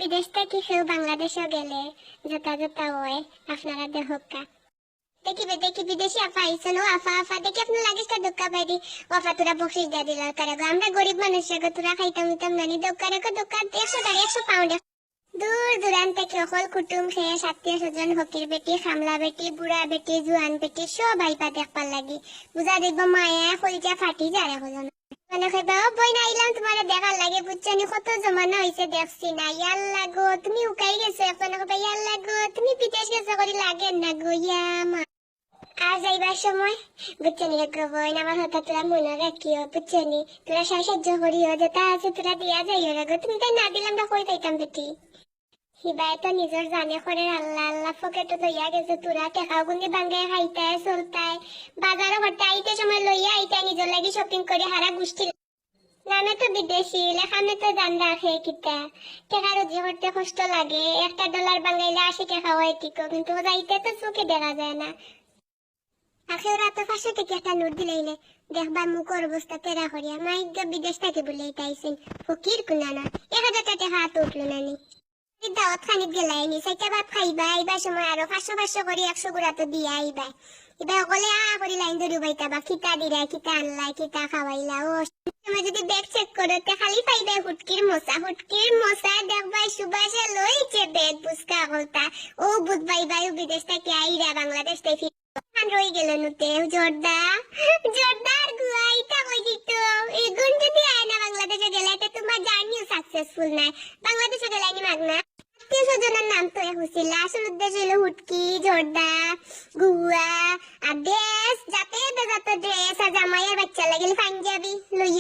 বিদেশ থেকে কেউ বাংলাদেশে গেলে যথাযথ হয় আপনারা দেখকা দেখি বিদেশি আফা আইসন ও আফা আফা দেখি আপনার লাগেজটা দোক্কা পাইদি আফা তোরা বকশিস দিয়া দিল তারা আমরা গরিব মানুষ তোরা খাইতাম নিতাম নানি দোক্কা 100 পাউন্ড দূর দূরান্ত থেকে অকল কুটুম খেয়ে আত্মীয় স্বজন হকির বেটি খামলা বেটি বুড়া বেটি জুয়ান বেটি সব আইপা দেখবার লাগি বুঝা দেখবো মায়া কলিজা ফাটি যায় এখন মানে খাইবা বই না আইলাম তোমার দেখার লাগে বুঝছনি কত জমানা হয়েছে দেখছি না ইয়াল্লা গো তুমি উকাই গেছো এখন খাইবা ইয়াল্লা গো তুমি বিদেশ গেছো করি লাগে না গো মা আর যাইবার সময় বুঝছনি গো বই আমার হঠাৎ তোরা মনে রাখিও বুঝছনি তোরা সাহায্য করিও যেটা আছে তোরা দিয়া যাইও গো তুমি তাই না দিলাম না কই পাইতাম বেটি হিবায় তো নিজের জানে করে আল্লাহ আল্লাহ পকেটে লইয়া গেছে তোরা টেকাও গুন্দি বাঙ্গায় খাইতায় চলতায় বাজারও করতে আইতে সময় লইয়া আইতায় নিজের লাগি শপিং করে হারা গোষ্ঠী নামে তো বিদেশি লেখামে তো জান রাখে কিতা টেকা রুজি করতে কষ্ট লাগে $1 বাঙ্গাইলে 80 টাকা হয় টিকো কিন্তু যাইতে তো চোখে দেখা যায় না আখের রাতে 500 টাকা একটা নোট দিলাইলে দেখবা মুখর অবস্থা তেরা করিয়া মাইগা বিদেশ থেকে বলে আইতাইছেন ফকির কুনা না 1000 টাকা হাত উঠলো নানি দাওয়াত খানিক গেলাইনি সাইটা ভাত খাইবা আইবার সময় আরো 500 করে 100 গুড়া তো দিয়া আইবা এবার সকলে করে লাইন ধরে বাইতা বা কিতা দিরা কিতা আনলাই কিতা খাওয়াইলা ও তুমি যদি ব্যাগ চেক করো তে খালি পাইবে হুটকির মশা দেখবা সুবাসে লইছে ব্যাগ বুসকা হলতা ও বুধবাই বায়ু বিদেশ থেকে আইরা বাংলাদেশ থেকে রই গেল নুতে জোরদার গুয়াইতা কই দিত এগুন যদি আয়না বাংলাদেশে গেলে তো তোমার জার্নিও সাকসেসফুল নাই বাংলাদেশে গেলাইনি মাগনা আত্মীয় স্বজনের নাম তো হুসিল আসল উদ্দেশ্য হলো হুটকি জোরদা গুয়া আর ড্রেস যাতে বেজাতে ড্রেস আর জামাইয়ের বাচ্চা লাগিল পাঞ্জাবি লইয়া